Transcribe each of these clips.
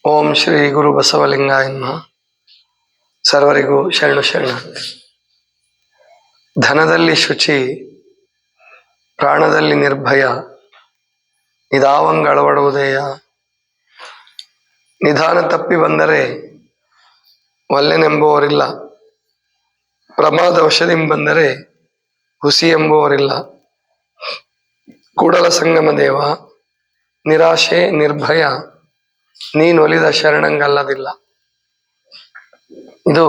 ಓಂ ಶ್ರೀ ಗುರು ಬಸವಲಿಂಗಾಯ ನಮಃ. ಸರ್ವರಿಗೂ ಶರಣು ಶರಣಾರ್ಥಿ. ಧನದಲ್ಲಿ ಶುಚಿ, ಪ್ರಾಣದಲ್ಲಿ ನಿರ್ಭಯ, ನಿಧಾವಂಗಳವಡುವುದೇಯ. ನಿಧಾನ ತಪ್ಪಿ ಬಂದರೆ ಒಲ್ಲೆನೆಂಬುವರಿಲ್ಲ, ಪ್ರಮಾದ ವಶದಿಂದ ಬಂದರೆ ಹುಸಿ ಎಂಬುವರಿಲ್ಲ. ಕೂಡಲ ಸಂಗಮ ದೇವ, ನಿರಾಶೆ ನಿರ್ಭಯ, ನೀನೊಲಿದ ಶರಣಂಗಲ್ಲದಿಲ್ಲ. ಇದು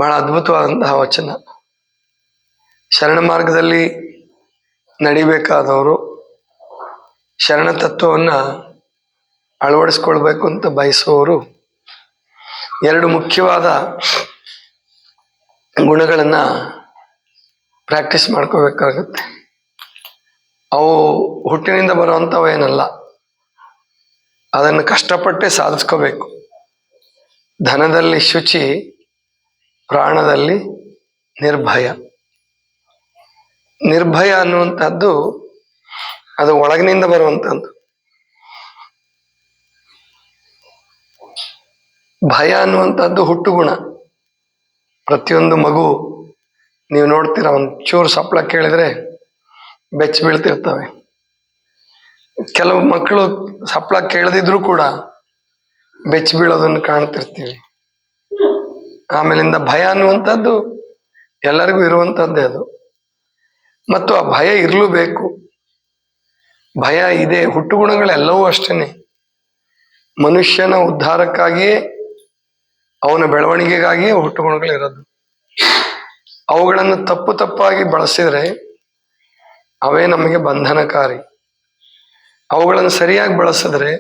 ಬಹಳ ಅದ್ಭುತವಾದಂತಹ ವಚನ. ಶರಣ ಮಾರ್ಗದಲ್ಲಿ ನಡಿಬೇಕಾದವರು ಶರಣ ತತ್ವವನ್ನು ಅಳವಡಿಸ್ಕೊಳ್ಬೇಕು ಅಂತ ಬಯಸುವವರು ಎರಡು ಮುಖ್ಯವಾದ ಗುಣಗಳನ್ನು ಪ್ರಾಕ್ಟೀಸ್ ಮಾಡ್ಕೋಬೇಕಾಗತ್ತೆ. ಅವು ಹುಟ್ಟಿನಿಂದ ಬರುವಂಥವೇನಲ್ಲ, ಅದನ್ನು ಕಷ್ಟಪಟ್ಟೆ ಸಾಧಿಸ್ಕೋಬೇಕು. ಧನದಲ್ಲಿ ಶುಚಿ, ಪ್ರಾಣದಲ್ಲಿ ನಿರ್ಭಯ. ನಿರ್ಭಯ ಅನ್ನುವಂಥದ್ದು ಅದು ಒಳಗಿನಿಂದ ಬರುವಂಥದ್ದು. ಭಯ ಅನ್ನುವಂಥದ್ದು ಹುಟ್ಟುಗುಣ. ಪ್ರತಿಯೊಂದು ಮಗು ನೀವು ನೋಡ್ತೀರ, ಒಂಚೂರು ಸಪ್ಪಳ ಕೇಳಿದ್ರೆ ಬೆಚ್ಚ ಬೀಳ್ತಿರ್ತವೆ. ಕೆಲವು ಮಕ್ಕಳು ಸಪ್ಪಳ ಕೇಳದಿದ್ರೂ ಕೂಡ ಬೆಚ್ಚ ಬೀಳೋದನ್ನು ಕಾಣ್ತಿರ್ತೀವಿ. ಆಮೇಲಿಂದ ಭಯ ಅನ್ನುವಂಥದ್ದು ಎಲ್ಲರಿಗೂ ಇರುವಂಥದ್ದೇ ಅದು, ಮತ್ತು ಆ ಭಯ ಇರಲೂ ಬೇಕು. ಭಯ ಇದೆ, ಹುಟ್ಟುಗುಣಗಳೆಲ್ಲವೂ ಅಷ್ಟೇನೆ. ಮನುಷ್ಯನ ಉದ್ಧಾರಕ್ಕಾಗಿಯೇ, ಅವನ ಬೆಳವಣಿಗೆಗಾಗಿಯೇ ಹುಟ್ಟುಗುಣಗಳಿರೋದು. ಅವುಗಳನ್ನು ತಪ್ಪಾಗಿ ಬಳಸಿದರೆ ಅವೇ ನಮಗೆ ಬಂಧನಕಾರಿ. ಅವುಗಳನ್ನು ಸರಿಯಾಗಿ ಬಳಸಿದ್ರೆ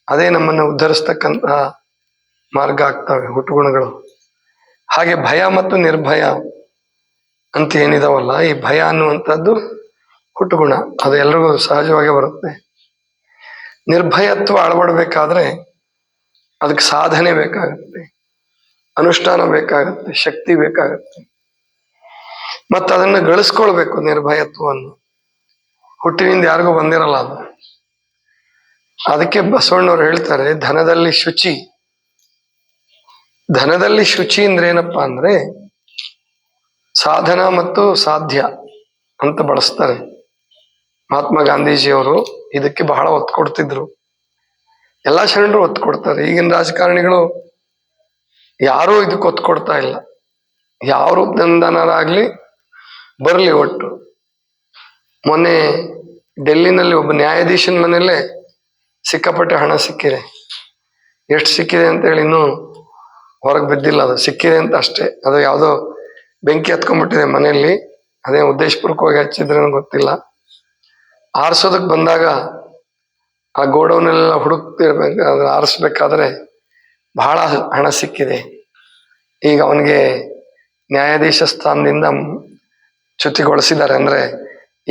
ಅದೇ ನಮ್ಮನ್ನು ಉದ್ಧರಿಸ್ತಕ್ಕಂತಹ ಮಾರ್ಗ ಆಗ್ತವೆ ಹುಟ್ಟುಗುಣಗಳು. ಹಾಗೆ ಭಯ ಮತ್ತು ನಿರ್ಭಯ ಅಂತ ಏನಿದಾವಲ್ಲ, ಈ ಭಯ ಅನ್ನುವಂಥದ್ದು ಹುಟ್ಟುಗುಣ, ಅದು ಎಲ್ರಿಗೂ ಸಹಜವಾಗಿ ಬರುತ್ತೆ. ನಿರ್ಭಯತ್ವ ಅಳವಡಬೇಕಾದ್ರೆ ಅದಕ್ಕೆ ಸಾಧನೆ ಬೇಕಾಗುತ್ತೆ, ಅನುಷ್ಠಾನ ಬೇಕಾಗುತ್ತೆ, ಶಕ್ತಿ ಬೇಕಾಗುತ್ತೆ, ಮತ್ತು ಅದನ್ನು ಗಳಿಸ್ಕೊಳ್ಬೇಕು. ನಿರ್ಭಯತ್ವವನ್ನು ಹುಟ್ಟಿನಿಂದ ಯಾರಿಗೂ ಬಂದಿರಲ್ಲ ಅದು. ಅದಕ್ಕೆ ಬಸವಣ್ಣವ್ರು ಹೇಳ್ತಾರೆ, ಧನದಲ್ಲಿ ಶುಚಿ. ಧನದಲ್ಲಿ ಶುಚಿ ಅಂದ್ರೆ ಏನಪ್ಪಾ ಅಂದ್ರೆ ಸಾಧನ ಮತ್ತು ಸಾಧ್ಯ ಅಂತ ಬಳಸ್ತಾರೆ. ಮಹಾತ್ಮ ಗಾಂಧೀಜಿಯವರು ಇದಕ್ಕೆ ಬಹಳ ಒತ್ತು ಕೊಡ್ತಿದ್ರು. ಎಲ್ಲಾ ಶರಣರು ಒತ್ತು ಕೊಡ್ತಾರೆ. ಈಗಿನ ರಾಜಕಾರಣಿಗಳು ಯಾರೂ ಇದಕ್ಕೆ ಒತ್ತು ಕೊಡ್ತಾ ಇಲ್ಲ. ಯಾವ ರೂಪದಿಂದನಾರಾಗ್ಲಿ ಬರಲಿ ಒಟ್ಟು. ಮೊನ್ನೆ ಡೆಲ್ಲಿನಲ್ಲಿ ಒಬ್ಬ ನ್ಯಾಯಾಧೀಶನ ಮನೆಯಲ್ಲೇ ಸಿಕ್ಕಾಪಟ್ಟೆ ಹಣ ಸಿಕ್ಕಿದೆ. ಎಷ್ಟು ಸಿಕ್ಕಿದೆ ಅಂತೇಳಿ ಇನ್ನೂ ಹೊರಗೆ ಬಿದ್ದಿಲ್ಲ. ಅದು ಸಿಕ್ಕಿದೆ ಅಂತ ಅಷ್ಟೇ. ಅದು ಯಾವುದೋ ಬೆಂಕಿ ಹತ್ಕೊಂಡ್ಬಿಟ್ಟಿದೆ ಮನೆಯಲ್ಲಿ, ಅದೇ ಉದ್ದೇಶಪೂರ್ವಕವಾಗಿ ಹಚ್ಚಿದ್ರೇನೋ ಗೊತ್ತಿಲ್ಲ. ಆರಿಸೋದಕ್ಕೆ ಬಂದಾಗ ಆ ಗೋಡೌನೆಲ್ಲ ಹುಡುಕ್ತಿರ್ಬೇಕು, ಅದ್ರ ಆರಿಸ್ಬೇಕಾದ್ರೆ ಬಹಳ ಹಣ ಸಿಕ್ಕಿದೆ. ಈಗ ಅವನಿಗೆ ನ್ಯಾಯಾಧೀಶ ಸ್ಥಾನದಿಂದ ಚ್ಯುತಿಗೊಳಿಸಿದ್ದಾರೆ. ಅಂದ್ರೆ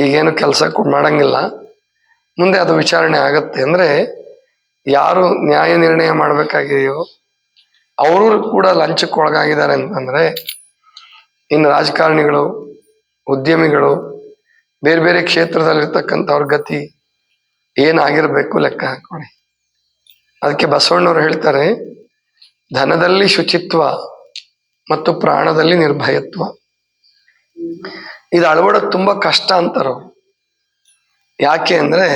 ಈಗೇನು ಕೆಲಸ ಮಾಡಂಗಿಲ್ಲ. ಮುಂದೆ ಅದು ವಿಚಾರಣೆ ಆಗತ್ತೆ. ಅಂದ್ರೆ ಯಾರು ನ್ಯಾಯ ನಿರ್ಣಯ ಮಾಡ್ಬೇಕಾಗಿದೆಯೋ ಅವರು ಕೂಡ ಲಂಚಕ್ಕೆ ಒಳಗಾಗಿದ್ದಾರೆ ಅಂತಂದ್ರೆ ಇನ್ನು ರಾಜಕಾರಣಿಗಳು, ಉದ್ಯಮಿಗಳು, ಬೇರೆ ಬೇರೆ ಕ್ಷೇತ್ರದಲ್ಲಿರ್ತಕ್ಕಂಥವ್ರ ಗತಿ ಏನಾಗಿರ್ಬೇಕು ಲೆಕ್ಕ ಹಾಕೊಳ್ಳಿ. ಅದಕ್ಕೆ ಬಸವಣ್ಣವ್ರು ಹೇಳ್ತಾರೆ, ಧನದಲ್ಲಿ ಶುಚಿತ್ವ ಮತ್ತು ಪ್ರಾಣದಲ್ಲಿ ನಿರ್ಭಯತ್ವ. ಇದು ಅಳವಡೋದು ತುಂಬಾ ಕಷ್ಟ ಅಂತಾರೋ. ಯಾಕೆ ಅಂದ್ರೆ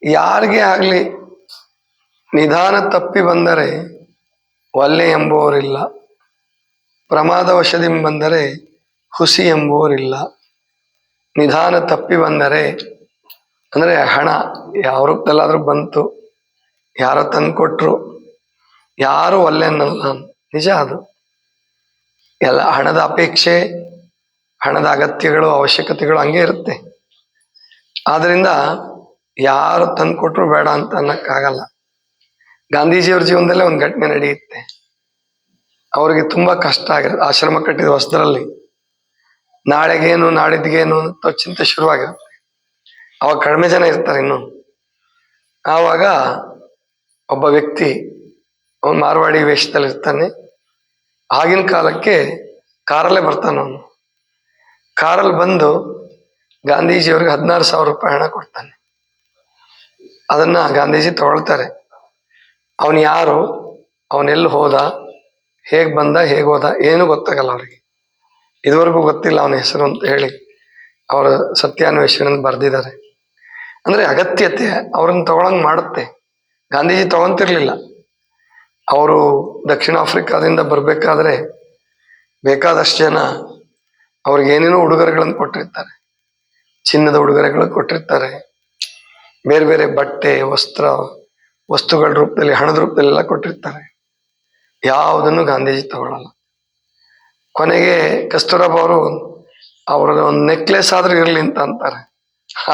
ಯಾರಿಗೆ ಆಗ್ಲಿ ನಿಧಾನ ತಪ್ಪಿ ಬಂದರೆ ಒಲ್ಲೆ ಎಂಬುವರಿಲ್ಲ, ಪ್ರಮಾದ ವಶದಿಂದ ಬಂದರೆ ಹುಸಿ ಎಂಬುವರಿಲ್ಲ. ನಿಧಾನ ತಪ್ಪಿ ಬಂದರೆ ಅಂದ್ರೆ ಹಣ ಯಾವ ರೂಪದಲ್ಲಾದ್ರೂ ಬಂತು, ಯಾರೋ ತಂದು ಕೊಟ್ರು, ಯಾರು ಒಲ್ಲೆ ಅನ್ನಲ್ಲ. ನಿಜ ಅದು. ಎಲ್ಲ ಹಣದ ಅಪೇಕ್ಷೆ, ಹಣದ ಅಗತ್ಯಗಳು, ಅವಶ್ಯಕತೆಗಳು ಹಂಗೆ ಇರುತ್ತೆ. ಆದ್ರಿಂದ ಯಾರು ತಂದು ಕೊಟ್ರು ಬೇಡ ಅಂತ ಅನ್ನಕ್ಕಾಗಲ್ಲ. ಗಾಂಧೀಜಿಯವ್ರ ಜೀವನದಲ್ಲೇ ಒಂದು ಘಟನೆ ನಡೆಯುತ್ತೆ. ಅವ್ರಿಗೆ ತುಂಬಾ ಕಷ್ಟ ಆಗಿರುತ್ತೆ. ಆಶ್ರಮ ಕಟ್ಟಿದ ಹೊಸದರಲ್ಲಿ ನಾಳೆಗೇನು ನಾಡಿದ್ಗೇನು ಅಂತ ಚಿಂತೆ ಶುರುವಾಗಿರುತ್ತೆ. ಅವಾಗ ಕಡಿಮೆ ಜನ ಇರ್ತಾರೆ ಇನ್ನು. ಆವಾಗ ಒಬ್ಬ ವ್ಯಕ್ತಿ, ಅವನು ಮಾರ್ವಾಡಿ ವೇಷದಲ್ಲಿ ಇರ್ತಾನೆ. ಆಗಿನ ಕಾಲಕ್ಕೆ ಕಾರಲ್ಲೇ ಬರ್ತಾನೆ ಅವನು. ಕಾರಲ್ಲಿ ಬಂದು ಗಾಂಧೀಜಿಯವ್ರಿಗೆ 16,000 ರೂಪಾಯಿ ಹಣ ಕೊಡ್ತಾನೆ. ಅದನ್ನ ಗಾಂಧೀಜಿ ತಗೊಳ್ತಾರೆ. ಅವನು ಯಾರು, ಅವನೆಲ್ಲಿ ಹೋದ, ಹೇಗೆ ಬಂದ, ಹೇಗೆ ಹೋದ, ಏನೂ ಗೊತ್ತಾಗಲ್ಲ ಅವ್ರಿಗೆ. ಇದುವರೆಗೂ ಗೊತ್ತಿಲ್ಲ ಅವನ ಹೆಸರು ಅಂತ ಹೇಳಿ ಅವರ ಸತ್ಯಾನ್ವೇಷಣೆ ಬರೆದಿದ್ದಾರೆ. ಅಂದ್ರೆ ಅಗತ್ಯತೆ ಅವ್ರನ್ನ ತಗೊಳಂಗ್ ಮಾಡುತ್ತೆ. ಗಾಂಧೀಜಿ ತಗೊಂತಿರ್ಲಿಲ್ಲ. ಅವರು ದಕ್ಷಿಣ ಆಫ್ರಿಕಾದಿಂದ ಬರ್ಬೇಕಾದ್ರೆ ಬೇಕಾದಷ್ಟು ಜನ ಅವ್ರಿಗೆ ಏನೇನೋ ಉಡುಗೊರೆಗಳನ್ನು ಕೊಟ್ಟಿರ್ತಾರೆ. ಚಿನ್ನದ ಉಡುಗೊರೆಗಳನ್ನು ಕೊಟ್ಟಿರ್ತಾರೆ, ಬೇರೆ ಬೇರೆ ಬಟ್ಟೆ, ವಸ್ತುಗಳ ರೂಪದಲ್ಲಿ, ಹಣದ ರೂಪದಲ್ಲೆಲ್ಲ ಕೊಟ್ಟಿರ್ತಾರೆ. ಯಾವುದನ್ನು ಗಾಂಧೀಜಿ ತಗೊಳ್ಳಲ್ಲ. ಕೊನೆಗೆ ಕಸ್ತೂರಬಾ ಅವರು ಅವ್ರದ್ದು ಒಂದು ನೆಕ್ಲೆಸ್ ಆದ್ರೂ ಇರ್ಲಿ ಅಂತ ಅಂತಾರೆ,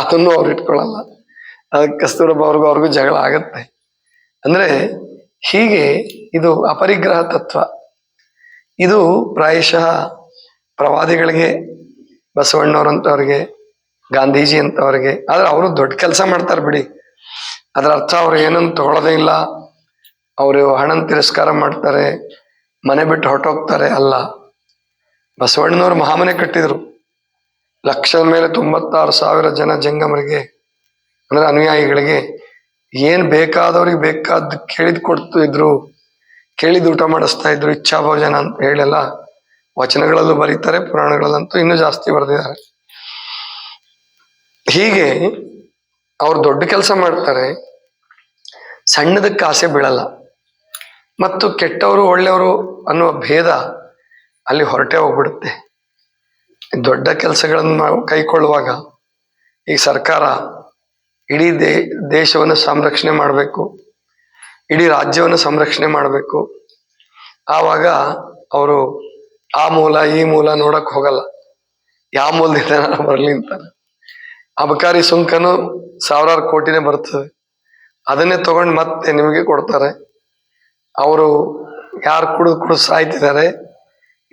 ಅದನ್ನು ಅವ್ರು ಇಟ್ಕೊಳ್ಳಲ್ಲ. ಅದಕ್ಕೆ ಕಸ್ತೂರಬಾ ಅವ್ರಿಗೂ ಜಗಳ ಆಗತ್ತೆ. ಅಂದ್ರೆ ಹೀಗೆ ಇದು ಅಪರಿಗ್ರಹ ತತ್ವ. ಇದು ಪ್ರಾಯಶಃ ಪ್ರವಾದಿಗಳಿಗೆ, ಬಸವಣ್ಣವ್ರಂತವ್ರಿಗೆ, ಗಾಂಧೀಜಿ ಅಂತವ್ರಿಗೆ. ಆದ್ರೆ ಅವರು ದೊಡ್ಡ ಕೆಲಸ ಮಾಡ್ತಾರೆ ಬಿಡಿ, ಅದರ ಅರ್ಥ ಅವ್ರು ಏನನ್ನು ತಗೊಳ್ಳೋದೇ ಇಲ್ಲ, ಅವರು ಹಣನ ತಿರಸ್ಕಾರ ಮಾಡ್ತಾರೆ, ಮನೆ ಬಿಟ್ಟು ಹೊರಟೋಗ್ತಾರೆ ಅಲ್ಲ. ಬಸವಣ್ಣನವರು ಮಹಾಮನೆ ಕಟ್ಟಿದ್ರು. ಲಕ್ಷದ ಮೇಲೆ 96,000 ಜನ ಜಂಗಮರಿಗೆ, ಅಂದ್ರೆ ಅನುಯಾಯಿಗಳಿಗೆ ಏನ್ ಬೇಕಾದವ್ರಿಗೆ ಬೇಕಾದ ಕೇಳಿದ್ ಕೊಡ್ತು ಇದ್ರು, ಕೇಳಿದ್ ಊಟ ಮಾಡಿಸ್ತಾ ಇದ್ರು, ಇಚ್ಛಾ ಭೋಜನ ಅಂತ ಹೇಳೆಲ್ಲ ವಚನಗಳಲ್ಲೂ ಬರೀತಾರೆ, ಪುರಾಣಗಳಲ್ಲಂತೂ ಇನ್ನೂ ಜಾಸ್ತಿ ಬರೆದಿದ್ದಾರೆ. ಹೀಗೆ ಅವ್ರು ದೊಡ್ಡ ಕೆಲಸ ಮಾಡ್ತಾರೆ, ಸಣ್ಣದಕ್ಕೆ ಆಸೆ ಬೀಳಲ್ಲ. ಮತ್ತು ಕೆಟ್ಟವರು ಒಳ್ಳೆಯವರು ಅನ್ನುವ ಭೇದ ಅಲ್ಲಿ ಹೊರಟೆ ಹೋಗ್ಬಿಡುತ್ತೆ. ದೊಡ್ಡ ಕೆಲಸಗಳನ್ನು ನಾವು ಕೈಕೊಳ್ಳುವಾಗ ಈ ಸರ್ಕಾರ ಇಡೀ ದೇಶವನ್ನು ಸಂರಕ್ಷಣೆ ಮಾಡಬೇಕು, ಇಡೀ ರಾಜ್ಯವನ್ನು ಸಂರಕ್ಷಣೆ ಮಾಡಬೇಕು. ಆವಾಗ ಅವರು ಆ ಮೂಲ ಈ ಮೂಲ ನೋಡಕ್ ಹೋಗಲ್ಲ, ಯಾವ ಮೂಲದಿಂದ ಬರಲಿ ಅಂತಾರೆ. ಅಬಕಾರಿ ಸುಂಕನು 1,000 ಕೋಟಿನೇ ಬರ್ತದೆ, ಅದನ್ನೇ ತಗೊಂಡು ಮತ್ತೆ ನಿಮಗೆ ಕೊಡ್ತಾರೆ. ಅವರು ಯಾರು ಕುಡಿದು ಸಾಯ್ತಿದ್ದಾರೆ,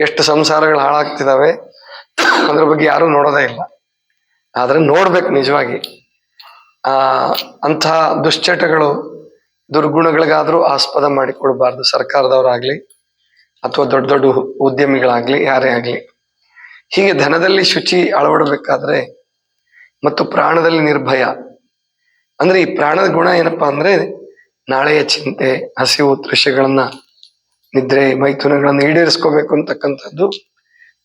ಎಷ್ಟು ಸಂಸಾರಗಳು ಹಾಳಾಗ್ತಿದ್ದಾವೆ, ಅದ್ರ ಬಗ್ಗೆ ಯಾರು ನೋಡೋದೇ ಇಲ್ಲ. ಆದ್ರೆ ನೋಡ್ಬೇಕು ನಿಜವಾಗಿ. ಅಂತಹ ದುಶ್ಚಟಗಳು, ದುರ್ಗುಣಗಳಿಗಾದ್ರೂ ಆಸ್ಪದ ಮಾಡಿಕೊಡ್ಬಾರ್ದು ಸರ್ಕಾರದವರಾಗ್ಲಿ ಅಥವಾ ದೊಡ್ಡ ದೊಡ್ಡ ಉದ್ಯಮಿಗಳಾಗ್ಲಿ, ಯಾರೇ ಆಗ್ಲಿ. ಹೀಗೆ ಧನದಲ್ಲಿ ಶುಚಿ ಅಳವಡಬೇಕಾದ್ರೆ ಮತ್ತು ಪ್ರಾಣದಲ್ಲಿ ನಿರ್ಭಯ. ಅಂದ್ರೆ ಈ ಪ್ರಾಣದ ಗುಣ ಏನಪ್ಪಾ ಅಂದ್ರೆ ನಾಳೆಯ ಚಿಂತೆ, ಹಸಿವು, ತೃಷೆಗಳನ್ನ, ನಿದ್ರೆ, ಮೈಥುನಗಳನ್ನು ಈಡೇರಿಸ್ಕೋಬೇಕು ಅಂತಕ್ಕಂಥದ್ದು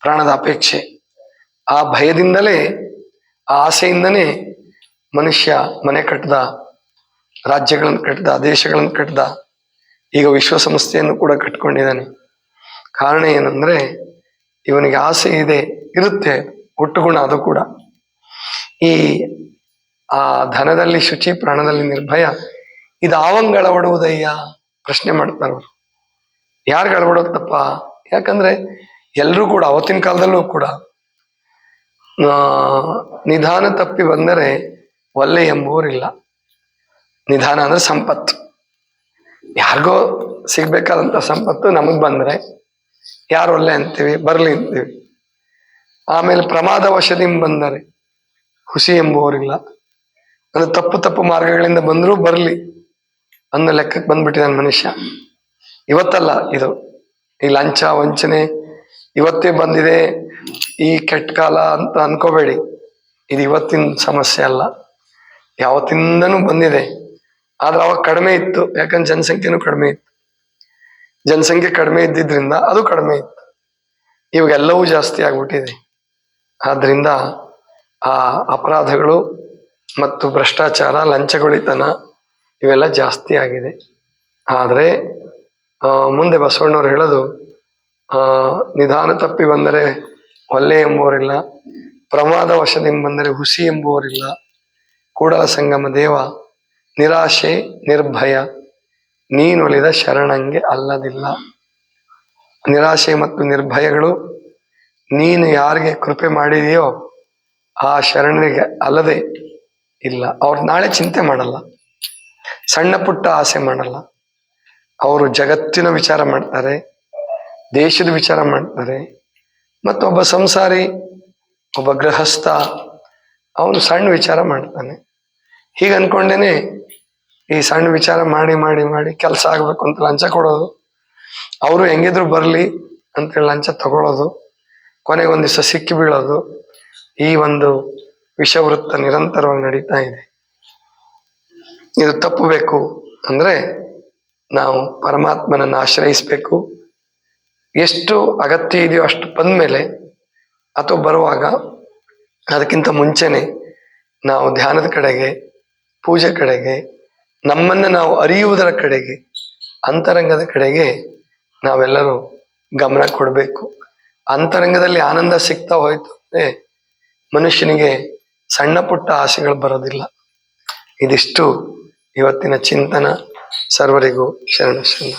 ಪ್ರಾಣದ ಅಪೇಕ್ಷೆ. ಆ ಭಯದಿಂದಲೇ, ಆ ಆಸೆಯಿಂದನೇ ಮನುಷ್ಯ ಮನೆ ಕಟ್ಟದ, ರಾಜ್ಯಗಳನ್ನು ಕಟ್ಟದ, ದೇಶಗಳನ್ನು ಕಟ್ಟದ, ಈಗ ವಿಶ್ವಸಂಸ್ಥೆಯನ್ನು ಕೂಡ ಕಟ್ಕೊಂಡಿದ್ದಾನೆ. ಕಾರಣ ಏನಂದ್ರೆ ಇವನಿಗೆ ಆಸೆ ಇದೆ, ಇರುತ್ತೆ, ಹುಟ್ಟುಗುಣ ಅದು ಕೂಡ. ಈ ಆ ಧನದಲ್ಲಿ ಶುಚಿ, ಪ್ರಾಣದಲ್ಲಿ ನಿರ್ಭಯ, ಇದು ಆವಂಗ ಅಳವಡುವುದಯ್ಯ ಪ್ರಶ್ನೆ ಮಾಡ್ತಾರೆ ಅವರು. ಯಾರಿಗೆ ಅಳವಡುತ್ತಪ್ಪ? ಯಾಕಂದ್ರೆ ಎಲ್ರೂ ಕೂಡ ಅವತ್ತಿನ ಕಾಲದಲ್ಲೂ ಕೂಡ ನಿಧಾನ ತಪ್ಪಿ ಬಂದರೆ ಒಲ್ಲೆ ಎಂಬುವರಿಲ್ಲ. ನಿಧಾನ ಅಂದ್ರೆ ಸಂಪತ್ತು, ಯಾರಿಗೋ ಸಿಗ್ಬೇಕಾದಂತ ಸಂಪತ್ತು ನಮಗ್ ಬಂದ್ರೆ ಯಾರು ಒಲ್ಲೆ ಅಂತೀವಿ, ಬರ್ಲಿ ಅಂತೀವಿ. ಆಮೇಲೆ ಪ್ರಮಾದ ವಶದಿಂದ ಬಂದರೆ ಹುಸಿ ಎಂಬುವರಿಲ್ಲ. ಅದು ತಪ್ಪು ಮಾರ್ಗಗಳಿಂದ ಬಂದರೂ ಬರ್ಲಿ ಅನ್ನೋ ಲೆಕ್ಕಕ್ಕೆ ಬಂದ್ಬಿಟ್ಟಿದ್ದಾನೆ ಮನುಷ್ಯ. ಇವತ್ತಲ್ಲ ಇದು, ಈ ಲಂಚ ವಂಚನೆ ಇವತ್ತೇ ಬಂದಿದೆ, ಈ ಕೆಟ್ಟ ಕಾಲ ಅಂತ ಅನ್ಕೋಬೇಡಿ. ಇದು ಇವತ್ತಿನ ಸಮಸ್ಯೆ ಅಲ್ಲ, ಯಾವತ್ತಿಂದನೂ ಬಂದಿದೆ. ಆದ್ರೆ ಅವಾಗ ಕಡಿಮೆ ಇತ್ತು, ಯಾಕಂದ್ರೆ ಜನಸಂಖ್ಯೆನೂ ಕಡಿಮೆ ಇತ್ತು. ಜನಸಂಖ್ಯೆ ಕಡಿಮೆ ಇದ್ದಿದ್ರಿಂದ ಅದು ಕಡಿಮೆ ಇತ್ತು. ಇವಾಗ ಎಲ್ಲವೂ ಜಾಸ್ತಿ ಆಗ್ಬಿಟ್ಟಿದೆ. ಆದ್ರಿಂದ ಆ ಅಪರಾಧಗಳು ಮತ್ತು ಭ್ರಷ್ಟಾಚಾರ, ಲಂಚಗೊಳಿತನ ಇವೆಲ್ಲ ಜಾಸ್ತಿ ಆಗಿದೆ. ಆದ್ರೆ ಮುಂದೆ ಬಸವಣ್ಣವ್ರು ಹೇಳೋದು, ನಿಧಾನ ತಪ್ಪಿ ಬಂದರೆ ಒಲ್ಲೆ ಎಂಬುವರಿಲ್ಲ, ಪ್ರಮಾದ ವಶದಿಂದ ಬಂದರೆ ಹುಸಿ ಎಂಬುವರಿಲ್ಲ, ಕೂಡಲ ಸಂಗಮ ದೇವ ನಿರಾಶೆ ನಿರ್ಭಯ ನೀನೊಲಿದ ಶರಣಂಗೆ ಅಲ್ಲದಿಲ್ಲ. ನಿರಾಶೆ ಮತ್ತು ನಿರ್ಭಯಗಳು ನೀನು ಯಾರಿಗೆ ಕೃಪೆ ಮಾಡಿದೆಯೋ ಆ ಶರಣರಿಗೆ ಅಲ್ಲದೆ ಇಲ್ಲ. ಅವ್ರು ನಾಳೆ ಚಿಂತೆ ಮಾಡಲ್ಲ, ಸಣ್ಣ ಪುಟ್ಟ ಆಸೆ ಮಾಡಲ್ಲ. ಅವರು ಜಗತ್ತಿನ ವಿಚಾರ ಮಾಡ್ತಾರೆ, ದೇಶದ ವಿಚಾರ ಮಾಡ್ತಾರೆ. ಮತ್ತೊಬ್ಬ ಸಂಸಾರಿ, ಒಬ್ಬ ಗೃಹಸ್ಥ, ಅವನು ಸಣ್ಣ ವಿಚಾರ ಮಾಡ್ತಾನೆ. ಹೀಗೆ ಅನ್ಕೊಂಡೇನೆ ಈ ಸಣ್ಣ ವಿಚಾರ ಮಾಡಿ ಮಾಡಿ ಮಾಡಿ ಕೆಲಸ ಆಗ್ಬೇಕು ಅಂತ ಲಂಚ ಕೊಡೋದು, ಅವರು ಹೆಂಗಿದ್ರು ಬರ್ಲಿ ಅಂತೇಳಿ ಲಂಚ ತಗೊಳ್ಳೋದು, ಕೊನೆಗೆ ಒಂದ್ ದಿವಸ ಸಿಕ್ಕಿ ಬೀಳೋದು. ಈ ಒಂದು ವಿಷವೃತ್ತ ನಿರಂತರವಾಗಿ ನಡೀತಾ ಇದೆ. ಇದು ತಪ್ಪಬೇಕು ಅಂದ್ರೆ ನಾವು ಪರಮಾತ್ಮನನ್ನು ಆಶ್ರಯಿಸಬೇಕು. ಎಷ್ಟು ಅಗತ್ಯ ಇದೆಯೋ ಅಷ್ಟು ಬಂದ್ಮೇಲೆ ಅಥವಾ ಬರುವಾಗ, ಅದಕ್ಕಿಂತ ಮುಂಚೆನೆ ನಾವು ಧ್ಯಾನದ ಕಡೆಗೆ, ಪೂಜೆ ಕಡೆಗೆ, ನಮ್ಮನ್ನು ನಾವು ಅರಿಯುವುದರ ಕಡೆಗೆ, ಅಂತರಂಗದ ಕಡೆಗೆ ನಾವೆಲ್ಲರೂ ಗಮನ ಕೊಡಬೇಕು. ಅಂತರಂಗದಲ್ಲಿ ಆನಂದ ಸಿಗ್ತಾ ಹೋಯ್ತು ಅಂದರೆ ಮನುಷ್ಯನಿಗೆ ಸಣ್ಣ ಪುಟ್ಟ ಆಸೆಗಳು ಬರೋದಿಲ್ಲ. ಇದಿಷ್ಟು ಇವತ್ತಿನ ಚಿಂತನ. ಸರ್ವರಿಗೂ ಶರಣ ಶರಣ.